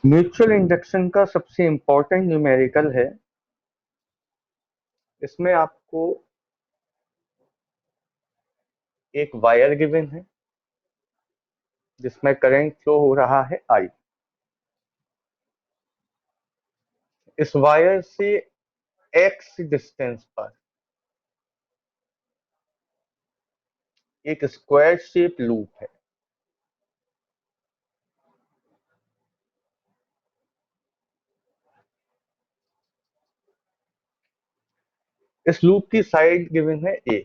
Mutual induction का सबसे important numerical है। इसमें आपको एक वायर गिवन है जिसमें करंट फ्लो हो रहा है आई। इस वायर से एक्स डिस्टेंस पर एक स्क्वायर शेप लूप है। इस लूप की साइड गिवन है ए।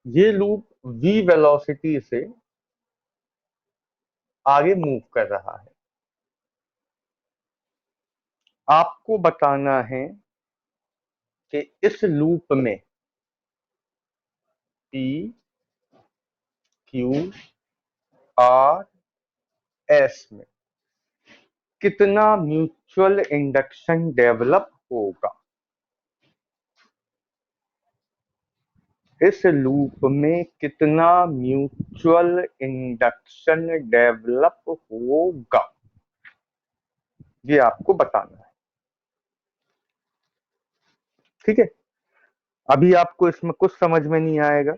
ये लूप v वेलोसिटी से आगे मूव कर रहा है। आपको बताना है कि इस लूप में p q r s में कितना म्यूचुअल इंडक्शन डेवलप होगा। इस लूप में कितना म्यूचुअल इंडक्शन डेवलप होगा, ये आपको बताना है। ठीक है। अभी आपको इसमें कुछ समझ में नहीं आएगा,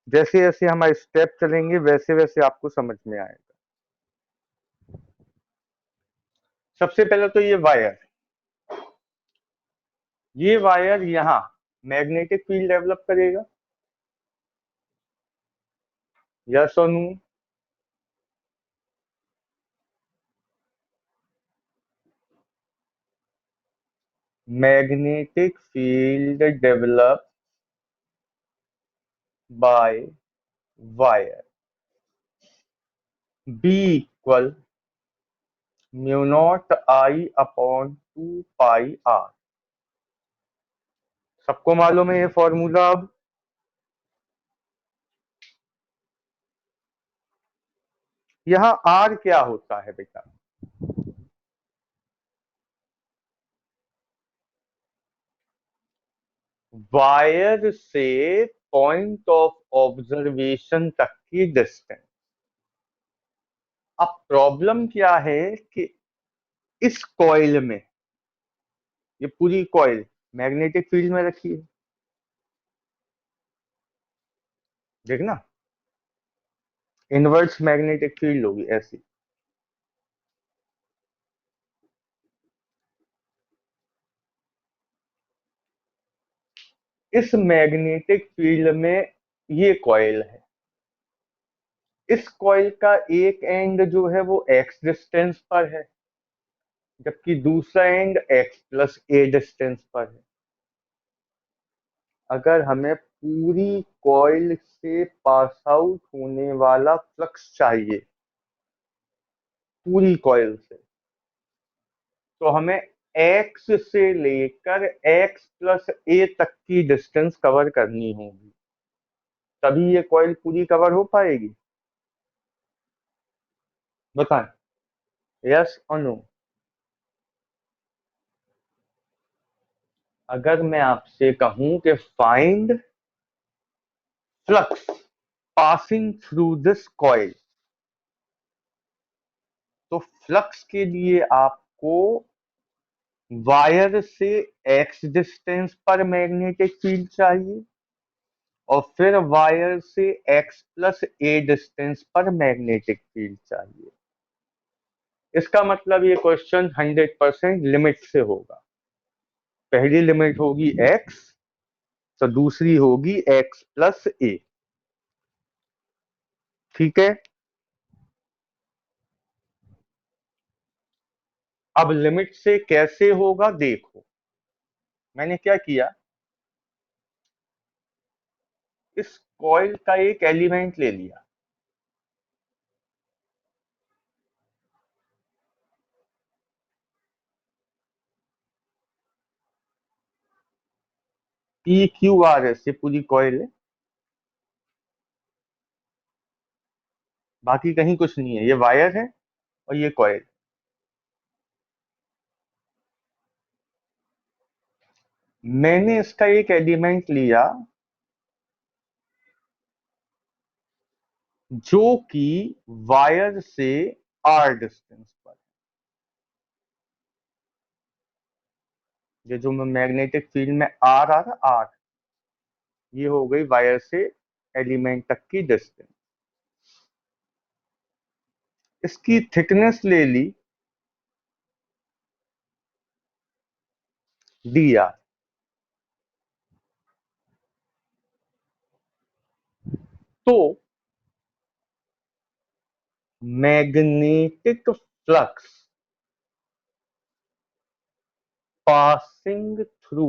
जैसे जैसे हमारे स्टेप चलेंगे वैसे वैसे आपको समझ में आएगा। सबसे पहले तो ये वायर यहां मैग्नेटिक फील्ड डेवलप करेगा, यस और no. Magnetic field develop by wire, B equal mu naught I upon 2 pi R. सबको मालूम है ये फॉर्मूला। अब यहाँ आर क्या होता है बेटा? वायर से पॉइंट ऑफ ऑब्जर्वेशन तक की डिस्टेंस। अब प्रॉब्लम क्या है कि इस कॉइल में, ये पूरी कॉइल मैग्नेटिक फील्ड में रखी है, देखना इनवर्स मैग्नेटिक फील्ड होगी ऐसी। इस मैग्नेटिक फील्ड में ये कॉइल है। इस कॉइल का एक एंड जो है वो एक्स डिस्टेंस पर है, जबकि दूसरा and x plus A distance पर है। अगर हमें पूरी कॉइल से पास आउट होने वाला फ्लक्स चाहिए, पूरी कॉइल से, तो हमें एक्स से लेकर एक्स प्लस ए तक की डिस्टेंस कवर करनी होगी, तभी ये कॉइल पूरी कवर हो पाएगी। बताएं, यस और नो। अगर मैं आपसे कहूं कि find flux passing through this coil, तो फ्लक्स के लिए आपको वायर से एक्स डिस्टेंस पर मैग्नेटिक फील्ड चाहिए और फिर वायर से एक्स प्लस ए डिस्टेंस पर मैग्नेटिक फील्ड चाहिए। इसका मतलब ये क्वेश्चन 100% लिमिट से होगा। पहली लिमिट होगी एक्स, तो दूसरी होगी एक्स प्लस ए। ठीक है। अब लिमिट से कैसे होगा देखो। मैंने क्या किया, इस कॉइल का एक एलिमेंट ले लिया, पी क्यू आर एस, ये पूरी कॉइल है, बाकी कहीं कुछ नहीं है। ये वायर है और ये कॉइल। मैंने इसका एक एलिमेंट लिया जो कि वायर से आर डिस्टेंस पर। ये जो मैग्नेटिक फील्ड में आर आ रहा आर, ये हो गई वायर से एलिमेंट तक की डिस्टेंस। इसकी थिकनेस ले ली डी आर। तो magnetic flux passing through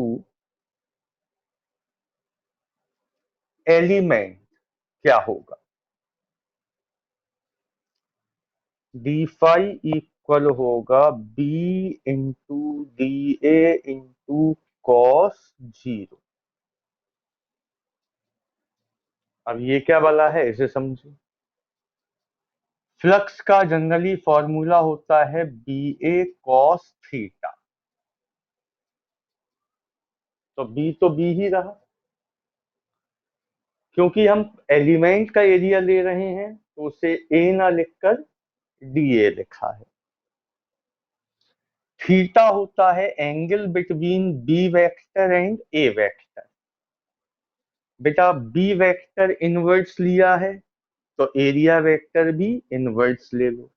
element क्या होगा? डी फाई इक्वल होगा B into D A into cos zero. अब ये क्या वाला है इसे समझो। फ्लक्स का जनरली फॉर्मूला होता है बी ए कॉस थीटा। तो बी ही रहा, क्योंकि हम एलिमेंट का एरिया ले रहे हैं तो उसे ए ना लिखकर डी ए लिखा है। थीटा होता है angle between B vector and A vector. बेटा बी वेक्टर इनवर्ट्स लिया है तो एरिया वेक्टर भी इनवर्ट्स ले लो।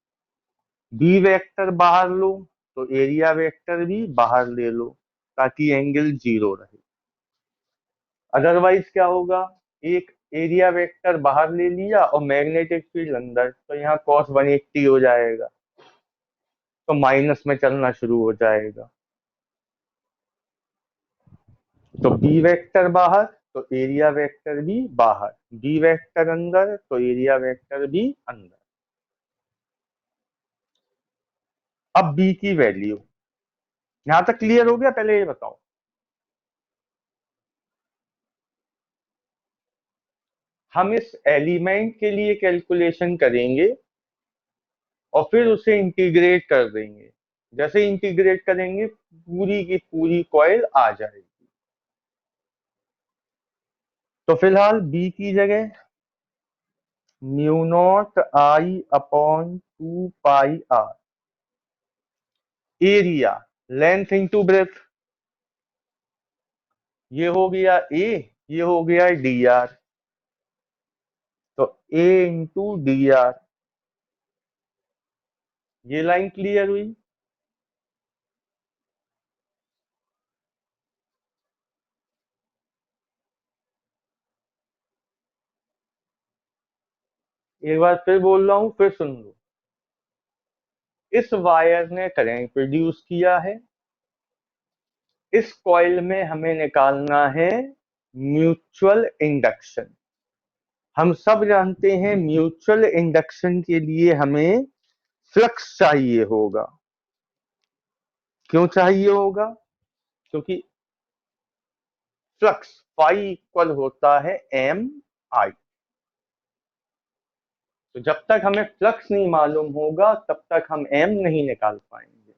बी वेक्टर बाहर लो तो एरिया वेक्टर भी बाहर ले लो, ताकि एंगल जीरो रहे। अदरवाइज क्या होगा, एक एरिया वेक्टर बाहर ले लिया और मैग्नेटिक फील्ड अंदर, तो यहाँ cos 180 हो जाएगा, तो माइनस में चलना शुरू हो जाएगा। तो बी वेक्टर बाहर तो एरिया वेक्टर भी बाहर, बी वेक्टर अंदर तो एरिया वेक्टर भी अंदर। अब बी की वैल्यू यहां तक क्लियर हो गया? पहले ये बताओ। हम इस एलिमेंट के लिए कैलकुलेशन करेंगे और फिर उसे इंटीग्रेट कर देंगे। जैसे इंटीग्रेट करेंगे पूरी की पूरी कॉइल आ जाएगी। तो फिलहाल बी की जगह mu naught I upon 2 pi R, area length into breadth, ये हो गया ए, ये हो गया डी आर, तो ए इंटू डी आर। ये लाइन क्लियर हुई? एक बार फिर बोल रहा हूं, फिर सुन लो। इस वायर ने करंट प्रोड्यूस किया है, इस कॉइल में हमें निकालना है म्यूचुअल इंडक्शन। हम सब जानते हैं म्यूचुअल इंडक्शन के लिए हमें फ्लक्स चाहिए होगा। क्यों चाहिए होगा? क्योंकि फ्लक्स फाई इक्वल होता है एम आई। तो जब तक हमें फ्लक्स नहीं मालूम होगा तब तक हम एम नहीं निकाल पाएंगे।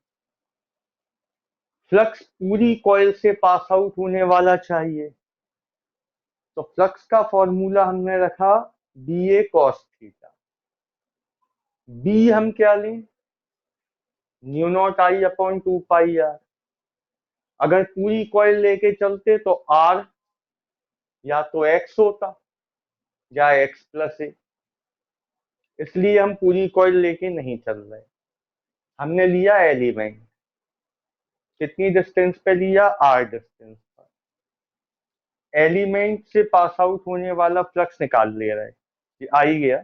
फ्लक्स पूरी कॉइल से पास आउट होने वाला चाहिए, तो फ्लक्स का फॉर्मूला हमने रखा B A cos theta. B हम क्या लें? Mu naught I upon 2 pi R. अगर पूरी कॉइल लेके चलते तो आर या तो एक्स होता या एक्स प्लस ए, इसलिए हम पूरी कॉइल लेके नहीं चल रहे। हमने लिया एलिमेंट, कितनी डिस्टेंस पे लिया? आर डिस्टेंस पर। एलिमेंट से पास आउट होने वाला फ्लक्स निकाल ले रहा है, ये आ ही गया।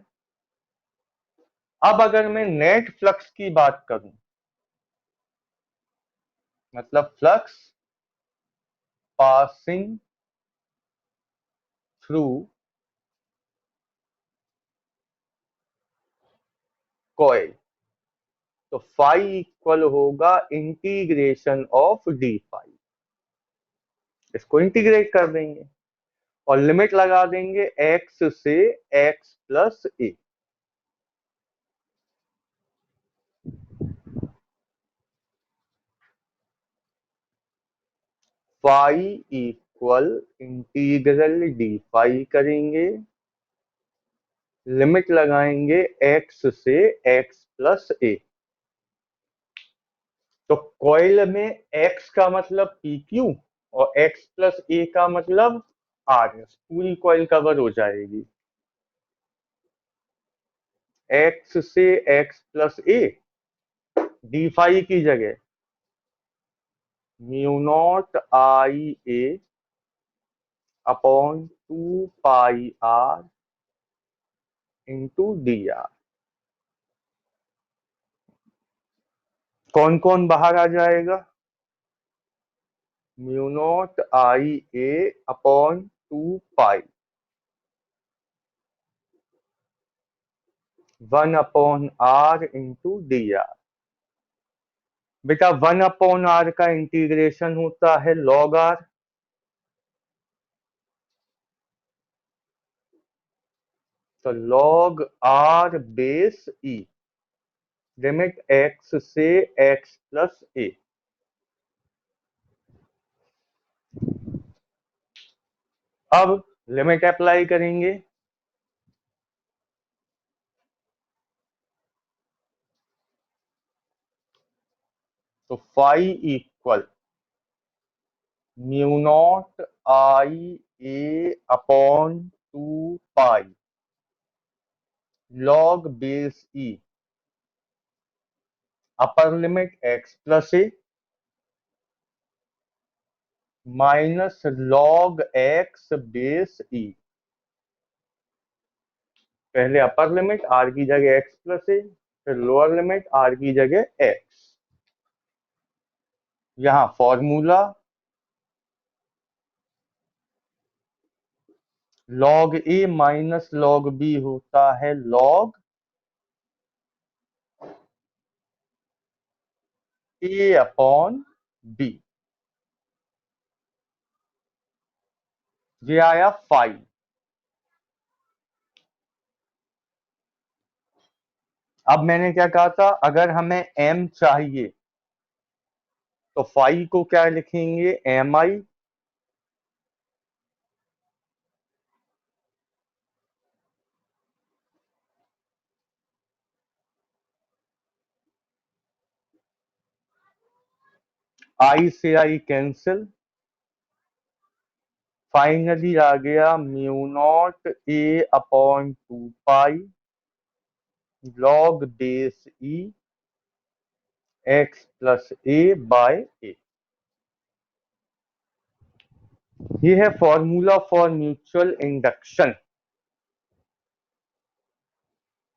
अब अगर मैं नेट फ्लक्स की बात करूं, मतलब फ्लक्स पासिंग थ्रू कॉइल, तो फाई इक्वल होगा इंटीग्रेशन ऑफ डी फाई। इसको इंटीग्रेट कर देंगे और लिमिट लगा देंगे एक्स से x plus A. Phi equal integral D phi करेंगे लिमिट लगाएंगे x से x प्लस ए। तो कॉइल में x का मतलब PQ और x प्लस ए का मतलब RS, पूरी कॉइल कवर हो जाएगी। x से x प्लस ए, डी फाई की जगह mu naught I A upon 2 pi R into D R. कौन कौन बाहर आ जाएगा? Mu naught I A upon 2 pi, 1/R into D R. बेटा 1/R का इंटीग्रेशन होता है log R, तो log R base E, limit x से x प्लस ए। अब लिमिट अप्लाई करेंगे, तो phi equal mu naught I A upon 2 pi log base E, upper limit x plus A minus log x base E। पहले upper limit r की जगह x plus ए, फिर lower limit r की जगह x। यहां formula log a minus log b होता है log a upon b। ये आया फाई। अब मैंने क्या कहा था, अगर हमें m चाहिए तो फाई को क्या लिखेंगे, एम आई आई से आई कैंसिल, फाइनली आ गया mu naught A upon 2 pi log base E x plus A by A. ये है फॉर्मूला फॉर म्यूचुअल इंडक्शन।